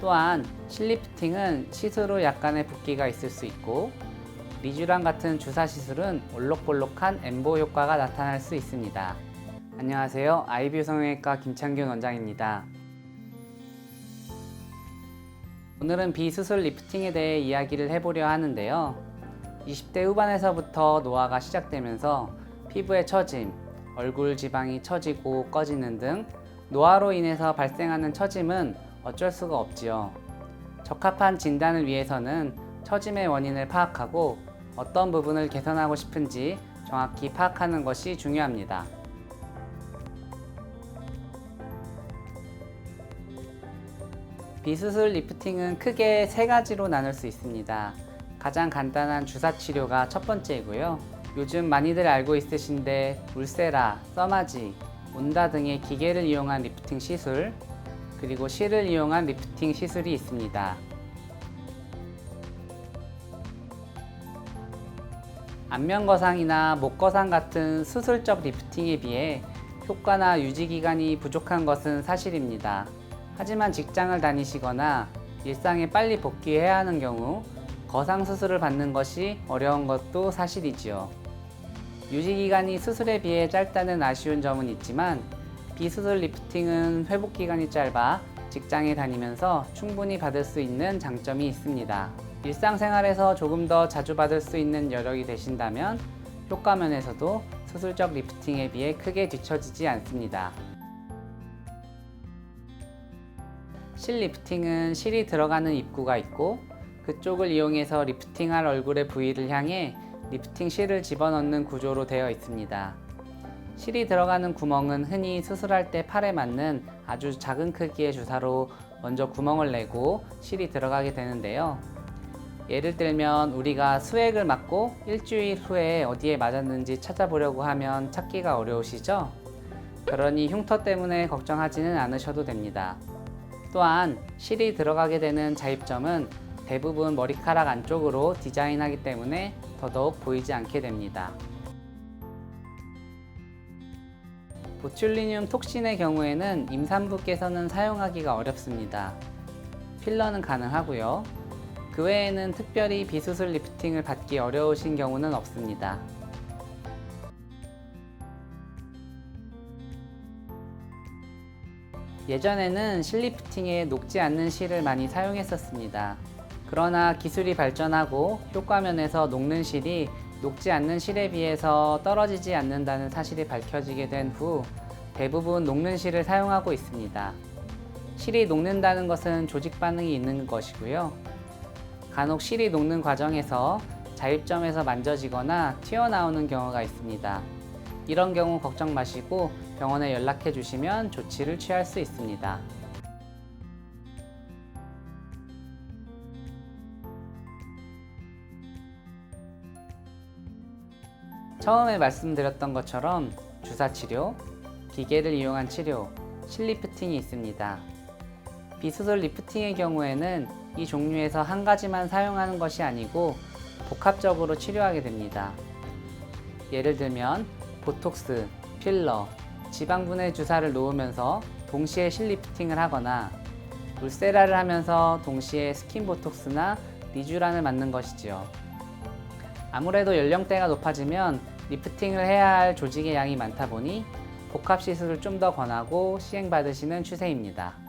또한 실리프팅은 시술 후 약간의 붓기가 있을 수 있고 리쥬란 같은 주사 시술은 올록볼록한 엠보 효과가 나타날 수 있습니다. 안녕하세요. 아이뷰 성형외과 김창균 원장입니다. 오늘은 비수술 리프팅에 대해 이야기를 해보려 하는데요. 20대 후반에서부터 노화가 시작되면서 피부의 처짐, 얼굴 지방이 처지고 꺼지는 등 노화로 인해서 발생하는 처짐은 어쩔 수가 없지요. 적합한 진단을 위해서는 처짐의 원인을 파악하고 어떤 부분을 개선하고 싶은지 정확히 파악하는 것이 중요합니다. 비수술 리프팅은 크게 세 가지로 나눌 수 있습니다. 가장 간단한 주사 치료가 첫 번째이고요. 요즘 많이들 알고 있으신데 울세라, 써마지, 온다 등의 기계를 이용한 리프팅 시술, 그리고 실을 이용한 리프팅 시술이 있습니다. 안면거상이나 목거상 같은 수술적 리프팅에 비해 효과나 유지기간이 부족한 것은 사실입니다. 하지만 직장을 다니시거나 일상에 빨리 복귀해야 하는 경우 거상 수술을 받는 것이 어려운 것도 사실이지요. 유지기간이 수술에 비해 짧다는 아쉬운 점은 있지만 비수술 리프팅은 회복기간이 짧아 직장에 다니면서 충분히 받을 수 있는 장점이 있습니다. 일상생활에서 조금 더 자주 받을 수 있는 여력이 되신다면 효과 면에서도 수술적 리프팅에 비해 크게 뒤처지지 않습니다. 실 리프팅은 실이 들어가는 입구가 있고 그쪽을 이용해서 리프팅할 얼굴의 부위를 향해 리프팅 실을 집어넣는 구조로 되어 있습니다. 실이 들어가는 구멍은 흔히 수술할 때 팔에 맞는 아주 작은 크기의 주사로 먼저 구멍을 내고 실이 들어가게 되는데요. 예를 들면 우리가 수액을 맞고 일주일 후에 어디에 맞았는지 찾아보려고 하면 찾기가 어려우시죠? 그러니 흉터 때문에 걱정하지는 않으셔도 됩니다. 또한 실이 들어가게 되는 자입점은 대부분 머리카락 안쪽으로 디자인하기 때문에 더더욱 보이지 않게 됩니다. 보툴리늄 톡신의 경우에는 임산부께서는 사용하기가 어렵습니다. 필러는 가능하고요. 그 외에는 특별히 비수술 리프팅을 받기 어려우신 경우는 없습니다. 예전에는 실 리프팅에 녹지 않는 실을 많이 사용했었습니다. 그러나 기술이 발전하고 효과 면에서 녹는 실이 녹지 않는 실에 비해서 떨어지지 않는다는 사실이 밝혀지게 된 후 대부분 녹는 실을 사용하고 있습니다. 실이 녹는다는 것은 조직 반응이 있는 것이고요. 간혹 실이 녹는 과정에서 자입점에서 만져지거나 튀어나오는 경우가 있습니다. 이런 경우 걱정 마시고 병원에 연락해 주시면 조치를 취할 수 있습니다. 처음에 말씀드렸던 것처럼 주사 치료, 기계를 이용한 치료, 실 리프팅이 있습니다. 비수술 리프팅의 경우에는 이 종류에서 한 가지만 사용하는 것이 아니고 복합적으로 치료하게 됩니다. 예를 들면 보톡스, 필러, 지방분해 주사를 놓으면서 동시에 실 리프팅을 하거나 울세라를 하면서 동시에 스킨 보톡스나 리쥬란을 맞는 것이지요. 아무래도 연령대가 높아지면 리프팅을 해야 할 조직의 양이 많다 보니 복합 시술을 좀 더 권하고 시행받으시는 추세입니다.